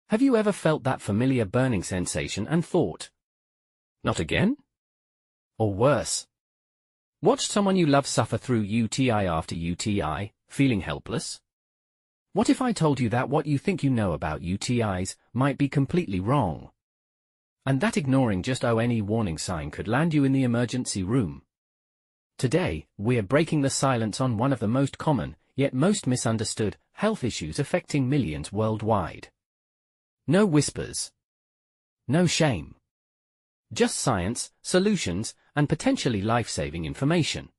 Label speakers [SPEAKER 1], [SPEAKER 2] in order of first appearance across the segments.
[SPEAKER 1] Have you ever felt that familiar burning sensation and thought, "Not again?" Or worse, watched someone you love suffer through UTI after UTI, feeling helpless? What if I told you that what you think you know about UTIs might be completely wrong? And that ignoring just any warning sign could land you in the emergency room. Today, we're breaking the silence on one of the most common, yet most misunderstood, health issues affecting millions worldwide. No whispers. No shame. Just science, solutions, and potentially life-saving information.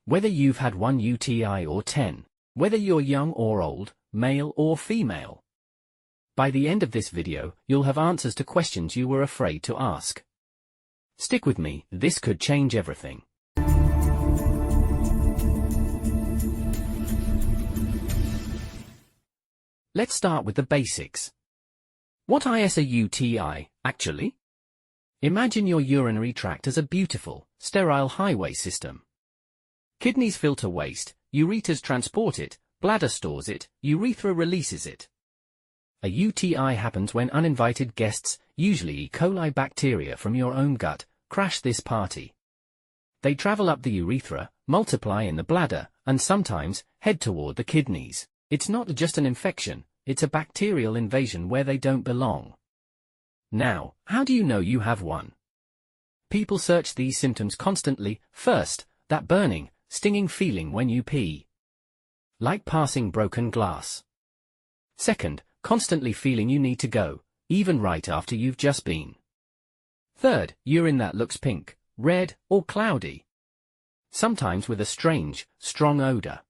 [SPEAKER 1] Whether you've had one UTI or 10, whether you're young or old, male or female. By the end of this video, you'll have answers to questions you were afraid to ask. Stick with me, this could change everything. Let's start with the basics. What is a UTI, actually? Imagine your urinary tract as a beautiful, sterile highway system. Kidneys filter waste, ureters transport it, bladder stores it, urethra releases it. A UTI happens when uninvited guests, usually E. coli bacteria from your own gut, crash this party. They travel up the urethra, multiply in the bladder, and sometimes head toward the kidneys. It's not just an infection, it's a bacterial invasion where they don't belong. Now, how do you know you have one? People search these symptoms constantly. First, that burning, stinging feeling when you pee. Like passing broken glass. Second, constantly feeling you need to go, even right after you've just been. Third, urine that looks pink, red, or cloudy. Sometimes with a strange, strong odor.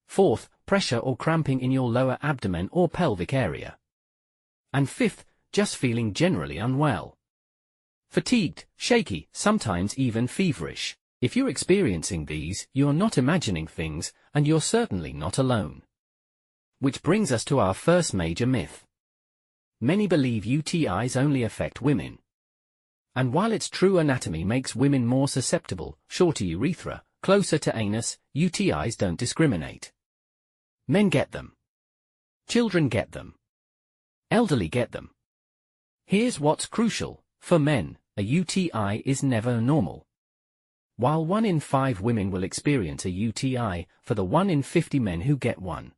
[SPEAKER 1] Fourth, pressure or cramping in your lower abdomen or pelvic area. And fifth, just feeling generally unwell. Fatigued, shaky, sometimes even feverish. If you're experiencing these, you're not imagining things, and you're certainly not alone. Which brings us to our first major myth. Many believe UTIs only affect women. And while its true anatomy makes women more susceptible, shorter urethra, closer to anus, UTIs don't discriminate. Men get them. Children get them. Elderly get them. Here's what's crucial. For men, a UTI is never normal. While 1 in 5 women will experience a UTI, for the 1 in 50 men who get one,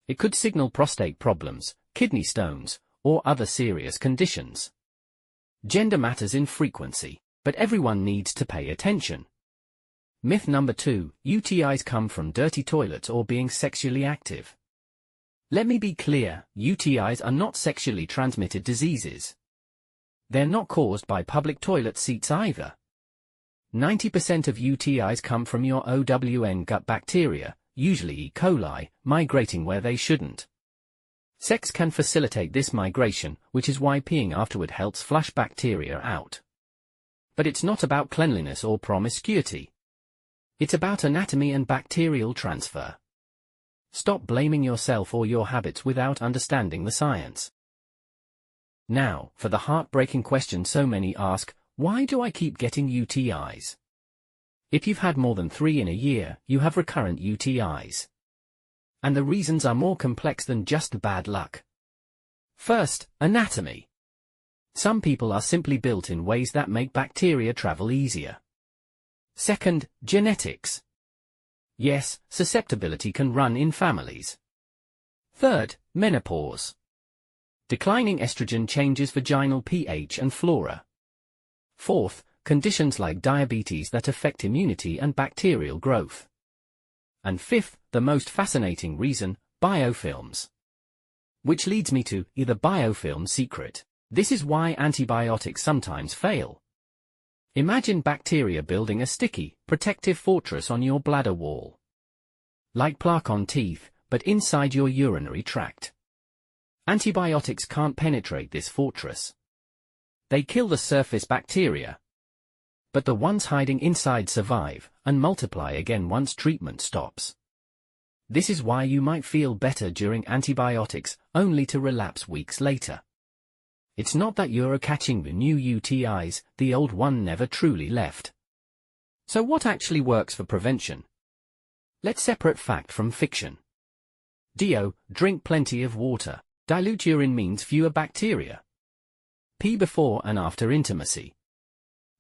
[SPEAKER 1] it could signal prostate problems, kidney stones, or other serious conditions. Gender matters in frequency, but everyone needs to pay attention. Myth number 2, UTIs come from dirty toilets or being sexually active. Let me be clear, UTIs are not sexually transmitted diseases. They're not caused by public toilet seats either. 90% of UTIs come from your OWN gut bacteria, usually E. coli, migrating where they shouldn't. Sex can facilitate this migration, which is why peeing afterward helps flush bacteria out. But it's not about cleanliness or promiscuity. It's about anatomy and bacterial transfer. Stop blaming yourself or your habits without understanding the science. Now, for the heartbreaking question so many ask, why do I keep getting UTIs? If you've had more than 3 in a year, you have recurrent UTIs. And the reasons are more complex than just bad luck. First, anatomy. Some people are simply built in ways that make bacteria travel easier. Second, genetics. Yes, susceptibility can run in families. Third, menopause. Declining estrogen changes vaginal pH and flora. Fourth, conditions like diabetes that affect immunity and bacterial growth. And fifth, the most fascinating reason, biofilms. Which leads me to the biofilm secret. This is why antibiotics sometimes fail. Imagine bacteria building a sticky, protective fortress on your bladder wall. Like plaque on teeth, but inside your urinary tract. Antibiotics can't penetrate this fortress. They kill the surface bacteria. But the ones hiding inside survive, and multiply again once treatment stops. This is why you might feel better during antibiotics, only to relapse weeks later. It's not that you're catching the new UTIs, the old one never truly left. So what actually works for prevention? Let's separate fact from fiction. DO, drink plenty of water. Dilute urine means fewer bacteria. Pee before and after intimacy.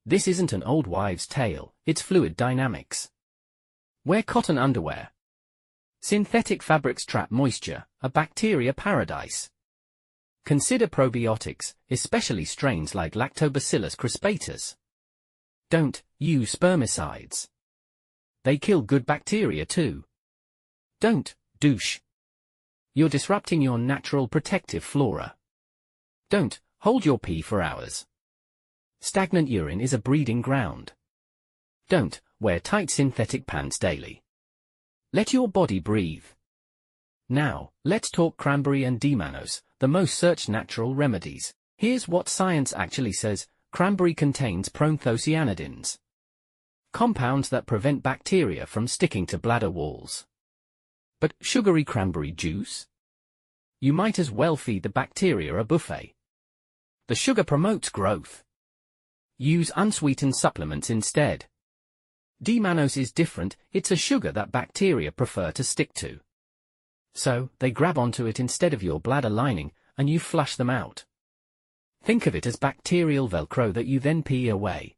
[SPEAKER 1] This isn't an old wives' tale, it's fluid dynamics. Wear cotton underwear. Synthetic fabrics trap moisture, a bacteria paradise. Consider probiotics, especially strains like Lactobacillus crispatus. Don't use spermicides. They kill good bacteria too. Don't douche. You're disrupting your natural protective flora. Don't hold your pee for hours. Stagnant urine is a breeding ground. Don't wear tight synthetic pants daily. Let your body breathe. Now, let's talk cranberry and D-mannose, the most searched natural remedies. Here's what science actually says. Cranberry contains proanthocyanidins, compounds that prevent bacteria from sticking to bladder walls. But sugary cranberry juice? You might as well feed the bacteria a buffet. The sugar promotes growth. Use unsweetened supplements instead. D-mannose is different, it's a sugar that bacteria prefer to stick to. So, they grab onto it instead of your bladder lining, and you flush them out. Think of it as bacterial Velcro that you then pee away.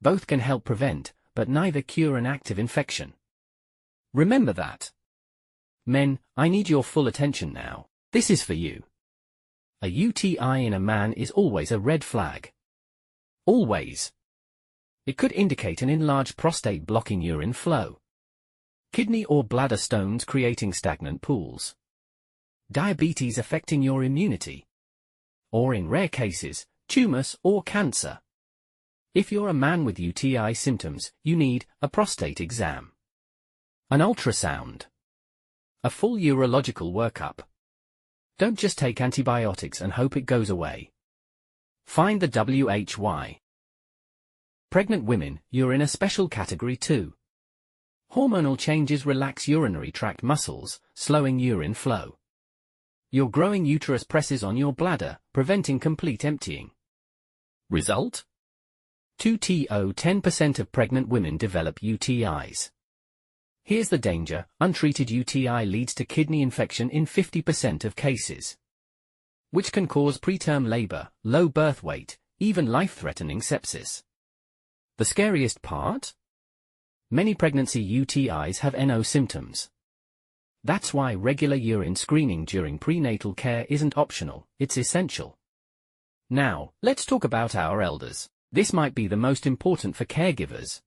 [SPEAKER 1] Both can help prevent, but neither cure an active infection. Remember that. Men, I need your full attention now. This is for you. A UTI in a man is always a red flag. Always. It could indicate an enlarged prostate blocking urine flow. Kidney or bladder stones creating stagnant pools. Diabetes affecting your immunity. Or in rare cases, tumors or cancer. If you're a man with UTI symptoms, you need a prostate exam, an ultrasound, a full urological workup. Don't just take antibiotics and hope it goes away. Find the WHY. Pregnant women, you're in a special category too. Hormonal changes relax urinary tract muscles, slowing urine flow. Your growing uterus presses on your bladder, preventing complete emptying. Result? 10% of pregnant women develop UTIs. Here's the danger: untreated UTI leads to kidney infection in 50% of cases, which can cause preterm labor, low birth weight, even life-threatening sepsis. The scariest part? Many pregnancy UTIs have NO symptoms. That's why regular urine screening during prenatal care isn't optional, it's essential. Now, let's talk about our elders. This might be the most important for caregivers.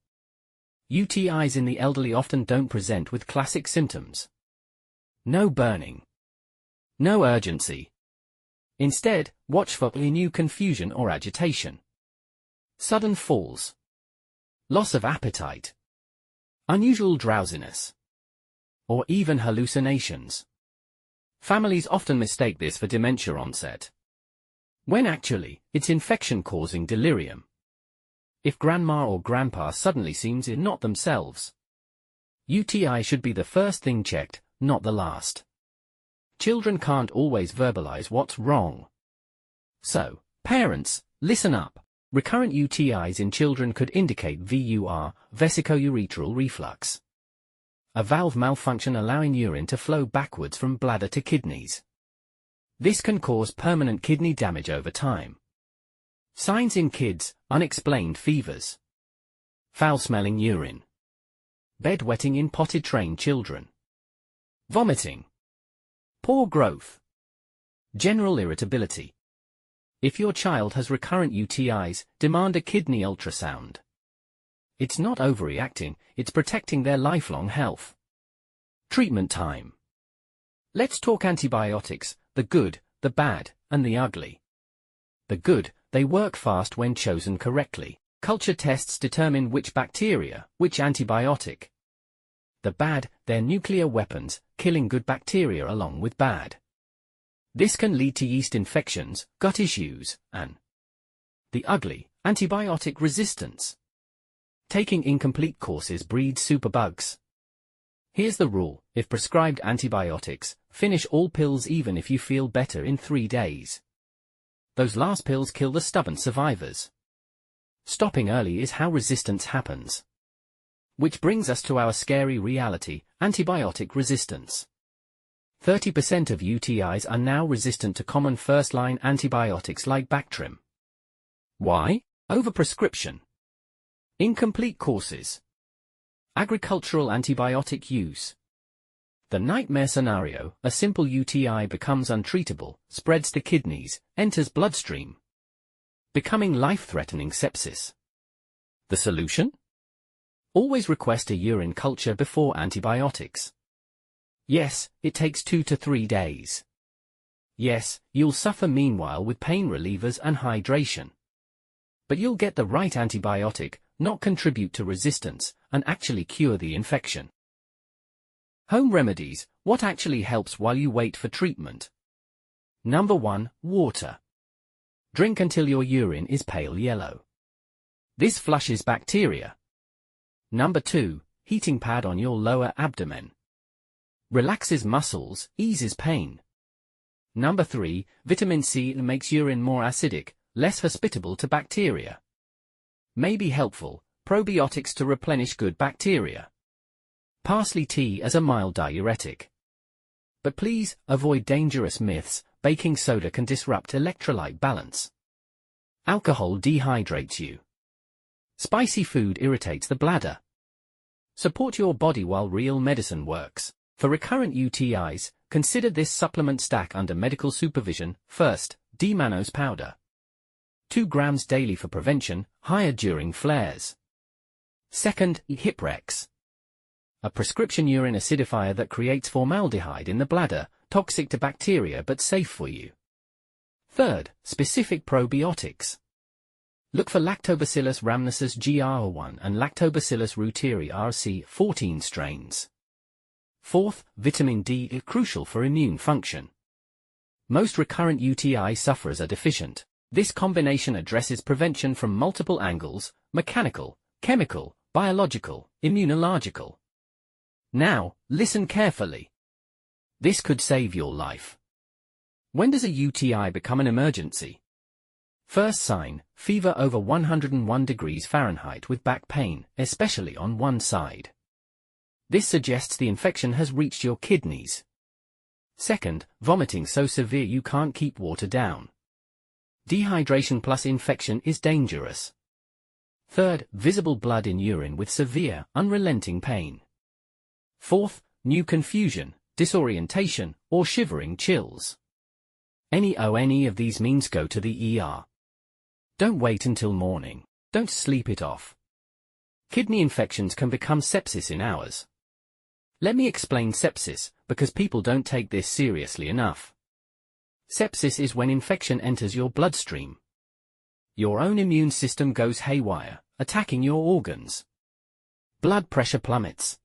[SPEAKER 1] UTIs in the elderly often don't present with classic symptoms. No burning. No urgency. Instead, watch for new confusion or agitation. Sudden falls. Loss of appetite. Unusual drowsiness. Or even hallucinations. Families often mistake this for dementia onset, when actually, it's infection-causing delirium. If grandma or grandpa suddenly seems not themselves, UTI should be the first thing checked, not the last. Children can't always verbalize what's wrong. So, parents, listen up. Recurrent UTIs in children could indicate VUR, vesicoureteral reflux, a valve malfunction allowing urine to flow backwards from bladder to kidneys. This can cause permanent kidney damage over time. Signs in kids: unexplained fevers, foul-smelling urine, bedwetting in potted-trained children, vomiting, poor growth, general irritability. If your child has recurrent UTIs, demand a kidney ultrasound. It's not overreacting, it's protecting their lifelong health. Treatment time. Let's talk antibiotics: the good, the bad, and the ugly. The good: they work fast when chosen correctly. Culture tests determine which bacteria, which antibiotic. The bad: they're nuclear weapons, killing good bacteria along with bad. This can lead to yeast infections, gut issues, and the ugly: antibiotic resistance. Taking incomplete courses breeds superbugs. Here's the rule: if prescribed antibiotics, finish all pills even if you feel better in 3 days. Those last pills kill the stubborn survivors. Stopping early is how resistance happens. Which brings us to our scary reality: antibiotic resistance. 30% of UTIs are now resistant to common first-line antibiotics like Bactrim. Why? Overprescription. Incomplete courses. Agricultural antibiotic use. The nightmare scenario: a simple UTI becomes untreatable, spreads to kidneys, enters bloodstream, becoming life-threatening sepsis. The solution? Always request a urine culture before antibiotics. Yes, it takes 2 to 3 days. Yes, you'll suffer meanwhile with pain relievers and hydration. But you'll get the right antibiotic, not contribute to resistance, and actually cure the infection. Home remedies: what actually helps while you wait for treatment? Number 1, water. Drink until your urine is pale yellow. This flushes bacteria. Number 2, heating pad on your lower abdomen. Relaxes muscles, eases pain. Number 3, vitamin C makes urine more acidic, less hospitable to bacteria. May be helpful: probiotics to replenish good bacteria. Parsley tea as a mild diuretic. But please, avoid dangerous myths: baking soda can disrupt electrolyte balance. Alcohol dehydrates you. Spicy food irritates the bladder. Support your body while real medicine works. For recurrent UTIs, consider this supplement stack under medical supervision. First, D-mannose powder. 2 grams daily for prevention, higher during flares. Second, Hiprex. A prescription urine acidifier that creates formaldehyde in the bladder, toxic to bacteria but safe for you. Third, specific probiotics. Look for Lactobacillus rhamnosus GR1 and Lactobacillus reuteri RC14 strains. Fourth, vitamin D, crucial for immune function. Most recurrent UTI sufferers are deficient. This combination addresses prevention from multiple angles: mechanical, chemical, biological, immunological. Now, listen carefully. This could save your life. When does a UTI become an emergency? First sign: fever over 101 degrees Fahrenheit with back pain, especially on one side. This suggests the infection has reached your kidneys. Second, vomiting so severe you can't keep water down. Dehydration plus infection is dangerous. Third, visible blood in urine with severe, unrelenting pain. Fourth, new confusion, disorientation, or shivering chills. Any of these means go to the ER. Don't wait until morning. Don't sleep it off. Kidney infections can become sepsis in hours. Let me explain sepsis, because people don't take this seriously enough. Sepsis is when infection enters your bloodstream. Your own immune system goes haywire, attacking your organs. Blood pressure plummets.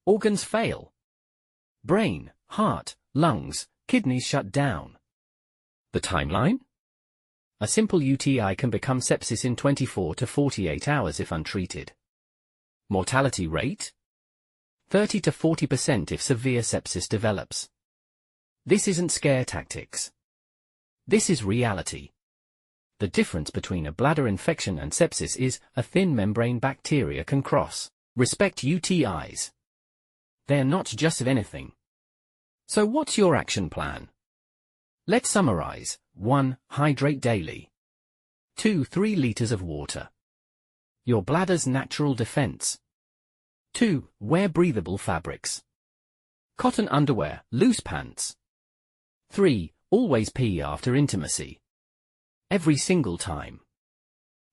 [SPEAKER 1] Organs fail. Brain, heart, lungs, kidneys shut down. The timeline? A simple UTI can become sepsis in 24 to 48 hours if untreated. Mortality rate? 30 to 40% if severe sepsis develops. This isn't scare tactics. This is reality. The difference between a bladder infection and sepsis is a thin membrane bacteria can cross. Respect UTIs. They're not just anything. So what's your action plan? Let's summarize. 1. Hydrate daily. 2. 3 liters of water. Your bladder's natural defense. 2. Wear breathable fabrics. Cotton underwear, loose pants. 3. Always pee after intimacy. Every single time.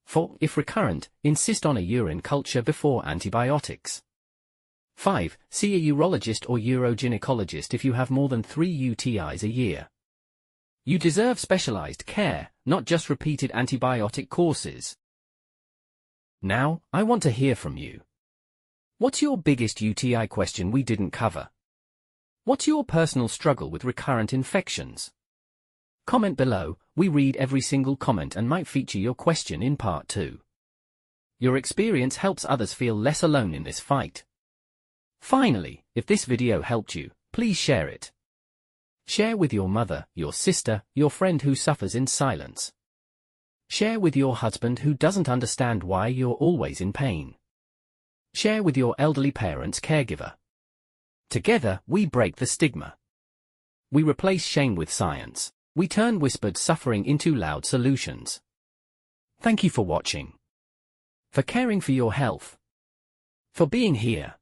[SPEAKER 1] 4. If recurrent, insist on a urine culture before antibiotics. 5. See a urologist or urogynecologist if you have more than 3 UTIs a year. You deserve specialized care, not just repeated antibiotic courses. Now, I want to hear from you. What's your biggest UTI question we didn't cover? What's your personal struggle with recurrent infections? Comment below. We read every single comment and might feature your question in part 2. Your experience helps others feel less alone in this fight. Finally, if this video helped you, please share it. Share with your mother, your sister, your friend who suffers in silence. Share with your husband who doesn't understand why you're always in pain. Share with your elderly parent's caregiver. Together, we break the stigma. We replace shame with science. We turn whispered suffering into loud solutions. Thank you for watching. For caring for your health. For being here.